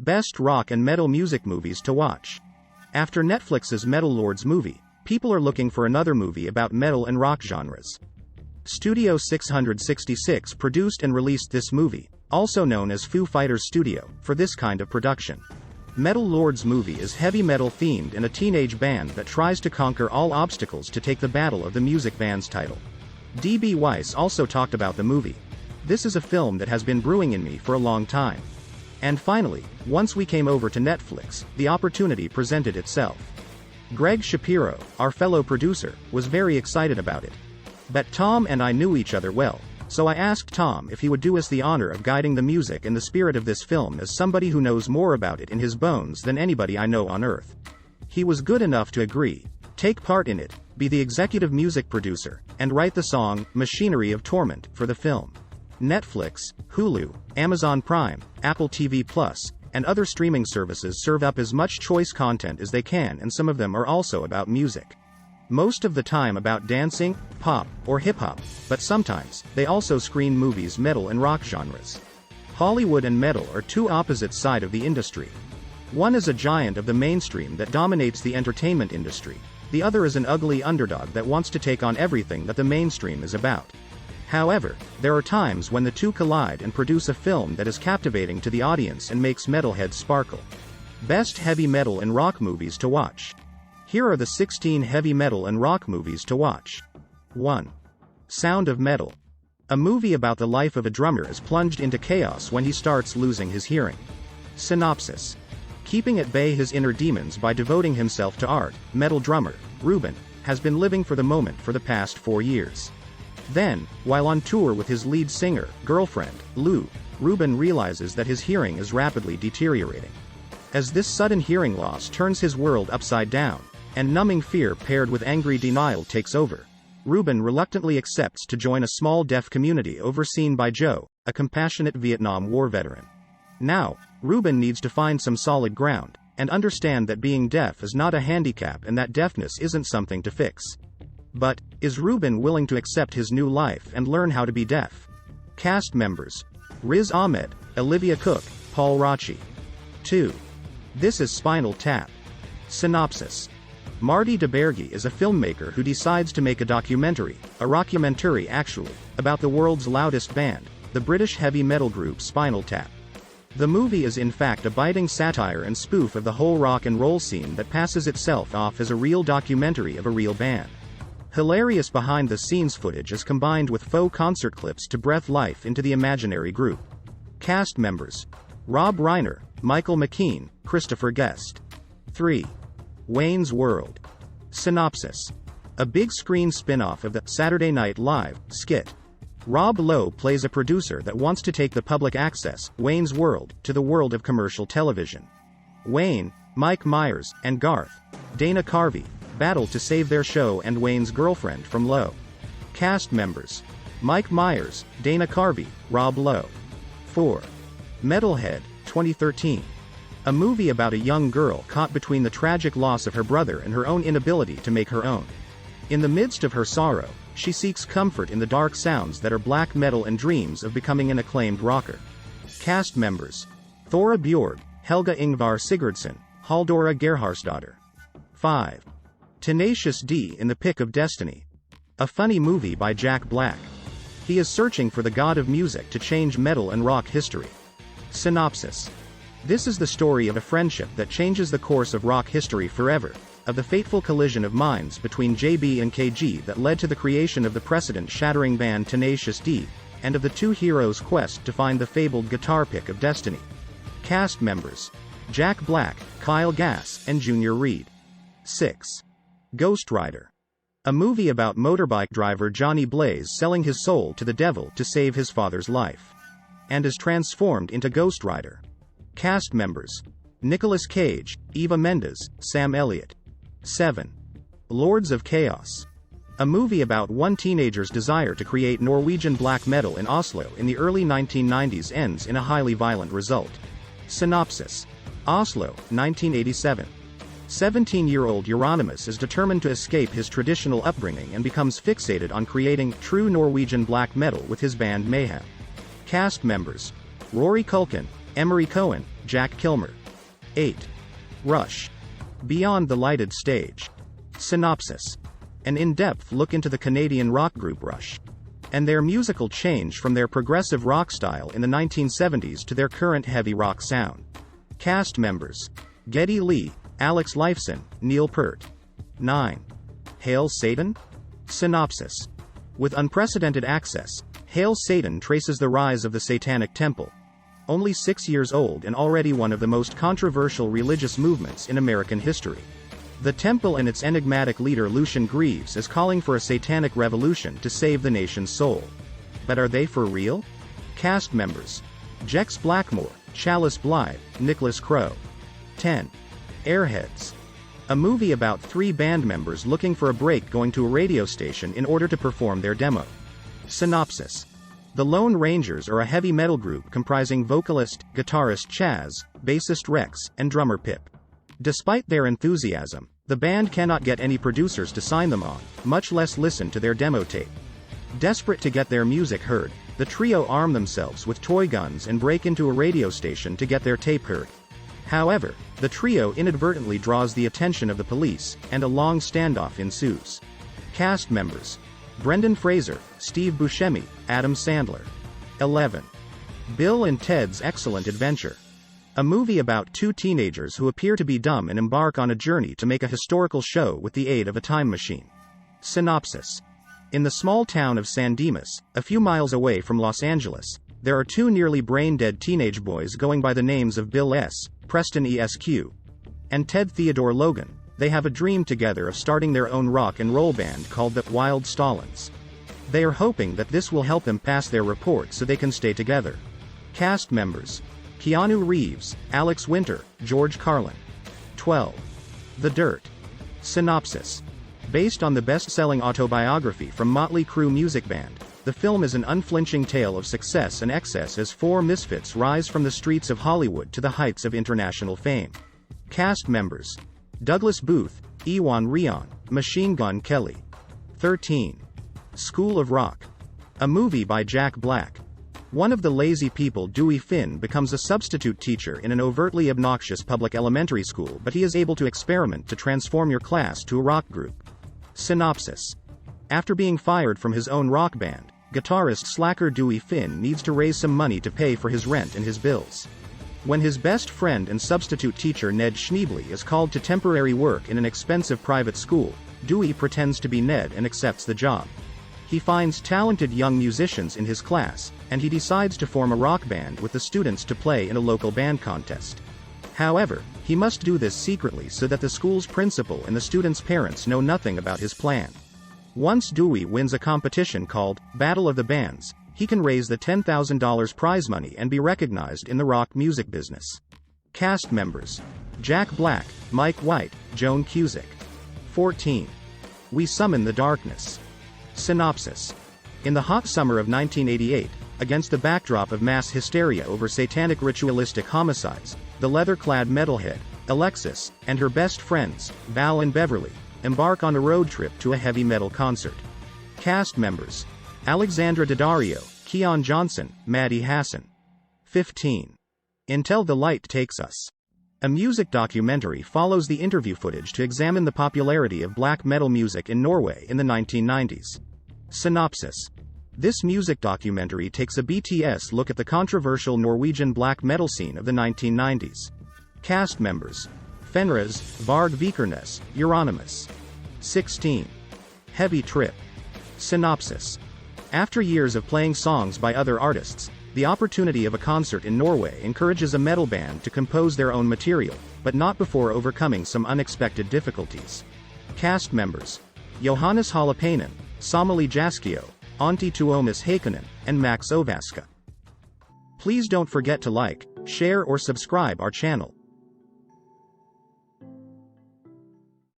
Best rock and metal music movies to watch. After Netflix's Metal Lords movie, people are looking for another movie about metal and rock genres. Studio 666 produced and released this movie, also known as Foo Fighters Studio, for this kind of production. Metal Lords movie is heavy metal themed and a teenage band that tries to conquer all obstacles to take the battle of the music band's title. D.B. Weiss also talked about the movie. This is a film that has been brewing in me for a long time. And finally, once we came over to Netflix, the opportunity presented itself. Greg Shapiro, our fellow producer, was very excited about it. But Tom and I knew each other well, so I asked Tom if he would do us the honor of guiding the music and the spirit of this film as somebody who knows more about it in his bones than anybody I know on earth. He was good enough to agree, take part in it, be the executive music producer, and write the song, Machinery of Torment, for the film. Netflix, Hulu, Amazon Prime, Apple TV Plus, and other streaming services serve up as much choice content as they can, and some of them are also about music. Most of the time about dancing, pop, or hip-hop, but sometimes, they also screen movies metal and rock genres. Hollywood and metal are two opposite sides of the industry. One is a giant of the mainstream that dominates the entertainment industry, the other is an ugly underdog that wants to take on everything that the mainstream is about. However, there are times when the two collide and produce a film that is captivating to the audience and makes metalheads sparkle. Best heavy metal and rock movies to watch. Here are the 16 heavy metal and rock movies to watch. 1. Sound of Metal. A movie about the life of a drummer is plunged into chaos when he starts losing his hearing. Synopsis. Keeping at bay his inner demons by devoting himself to art, metal drummer, Ruben, has been living for the moment for the past 4 years. Then, while on tour with his lead singer, girlfriend, Lou, Ruben realizes that his hearing is rapidly deteriorating. As this sudden hearing loss turns his world upside down, and numbing fear paired with angry denial takes over, Ruben reluctantly accepts to join a small deaf community overseen by Joe, a compassionate Vietnam War veteran. Now, Ruben needs to find some solid ground, and understand that being deaf is not a handicap and that deafness isn't something to fix. But, is Ruben willing to accept his new life and learn how to be deaf? Cast members. Riz Ahmed, Olivia Cook, Paul Rachi. 2. This is Spinal Tap. Synopsis. Marty DeBerge is a filmmaker who decides to make a documentary, a rockumentary actually, about the world's loudest band, the British heavy metal group Spinal Tap. The movie is in fact a biting satire and spoof of the whole rock and roll scene that passes itself off as a real documentary of a real band. Hilarious behind-the-scenes footage is combined with faux concert clips to breathe life into the imaginary group. Cast members. Rob Reiner, Michael McKean, Christopher Guest. 3. Wayne's World. Synopsis. A big screen spin-off of the Saturday Night Live skit. Rob Lowe plays a producer that wants to take the public access, Wayne's World, to the world of commercial television. Wayne, Mike Myers, and Garth, Dana Carvey, battle to save their show and Wayne's girlfriend from Lowe. Cast members. Mike Myers, Dana Carvey, Rob Lowe. 4. Metalhead, 2013. A movie about a young girl caught between the tragic loss of her brother and her own inability to make her own. In the midst of her sorrow, she seeks comfort in the dark sounds that are black metal and dreams of becoming an acclaimed rocker. Cast members. Thora Bjorg, Helga Ingvar Sigurdsson, Halldora Gerhardsdottir. 5. Tenacious D in the Pick of Destiny. A funny movie by Jack Black. He is searching for the god of music to change metal and rock history. Synopsis. This is the story of a friendship that changes the course of rock history forever, of the fateful collision of minds between JB and KG that led to the creation of the precedent-shattering band Tenacious D, and of the two heroes' quest to find the fabled guitar pick of destiny. Cast members. Jack Black, Kyle Gass, and Junior Reed. 6. Ghost Rider. A movie about motorbike driver Johnny Blaze selling his soul to the devil to save his father's life. And is transformed into Ghost Rider. Cast members. Nicolas Cage, Eva Mendes, Sam Elliott. 7. Lords of Chaos. A movie about one teenager's desire to create Norwegian black metal in Oslo in the early 1990s ends in a highly violent result. Synopsis. Oslo, 1987. 17-year-old Euronymous is determined to escape his traditional upbringing and becomes fixated on creating true Norwegian black metal with his band Mayhem. Cast members. Rory Culkin, Emery Cohen, Jack Kilmer. 8. Rush. Beyond the Lighted Stage. Synopsis. An in-depth look into the Canadian rock group Rush and their musical change from their progressive rock style in the 1970s to their current heavy rock sound. Cast members: Geddy Lee, Alex Lifeson, Neil Peart. 9. Hail Satan? Synopsis. With unprecedented access, Hail Satan traces the rise of the Satanic Temple. Only 6 years old and already one of the most controversial religious movements in American history. The temple and its enigmatic leader Lucien Greaves is calling for a satanic revolution to save the nation's soul. But are they for real? Cast members: Jex Blackmore, Chalice Blythe, Nicholas Crowe. 10. Airheads. A movie about 3 band members looking for a break going to a radio station in order to perform their demo. Synopsis. The Lone Rangers are a heavy metal group comprising vocalist, guitarist Chaz, bassist Rex, and drummer Pip. Despite their enthusiasm, the band cannot get any producers to sign them on, much less listen to their demo tape. Desperate to get their music heard, the trio arm themselves with toy guns and break into a radio station to get their tape heard. However, the trio inadvertently draws the attention of the police, and a long standoff ensues. Cast members: Brendan Fraser, Steve Buscemi, Adam Sandler. 11. Bill and Ted's Excellent Adventure. A movie about 2 teenagers who appear to be dumb and embark on a journey to make a historical show with the aid of a time machine. Synopsis. In the small town of San Dimas, a few miles away from Los Angeles, there are 2 nearly brain-dead teenage boys going by the names of Bill S., Preston ESQ, and Ted Theodore Logan. They have a dream together of starting their own rock and roll band called the Wild Stallings. They are hoping that this will help them pass their report so they can stay together. Cast members: Keanu Reeves, Alex Winter, George Carlin. 12. The Dirt. Synopsis. Based on the best-selling autobiography from Motley Crue music band, the film is an unflinching tale of success and excess as 4 misfits rise from the streets of Hollywood to the heights of international fame. Cast members: Douglas Booth, Ewan Rion, Machine Gun Kelly. 13. School of Rock. A movie by Jack Black. One of the lazy people, Dewey Finn, becomes a substitute teacher in an overtly obnoxious public elementary school, but he is able to experiment to transform your class to a rock group. Synopsis. After being fired from his own rock band, guitarist slacker Dewey Finn needs to raise some money to pay for his rent and his bills. When his best friend and substitute teacher Ned Schneebly is called to temporary work in an expensive private school, Dewey pretends to be Ned and accepts the job. He finds talented young musicians in his class, and he decides to form a rock band with the students to play in a local band contest. However, he must do this secretly so that the school's principal and the students' parents know nothing about his plan. Once Dewey wins a competition called Battle of the Bands, he can raise the $10,000 prize money and be recognized in the rock music business. Cast members: Jack Black, Mike White, Joan Cusack. 14. We Summon the Darkness. Synopsis. In the hot summer of 1988, against the backdrop of mass hysteria over satanic ritualistic homicides, the leather-clad Metalhead, Alexis, and her best friends, Val and Beverly, embark on a road trip to a heavy metal concert. Cast members: Alexandra Daddario, Keon Johnson, Maddie Hassan. 15. Until the Light Takes Us. A music documentary follows the interview footage to examine the popularity of black metal music in Norway in the 1990s. Synopsis. This music documentary takes a BTS look at the controversial Norwegian black metal scene of the 1990s. Cast members: Fenriz, Varg Vikernes, Euronymous. 16. Heavy Trip. Synopsis. After years of playing songs by other artists, the opportunity of a concert in Norway encourages a metal band to compose their own material, but not before overcoming some unexpected difficulties. Cast members: Johannes Halapainen, Samali Jaskio, Antti Tuomas Heikkinen, and Max Ovaska. Please don't forget to like, share or subscribe our channel.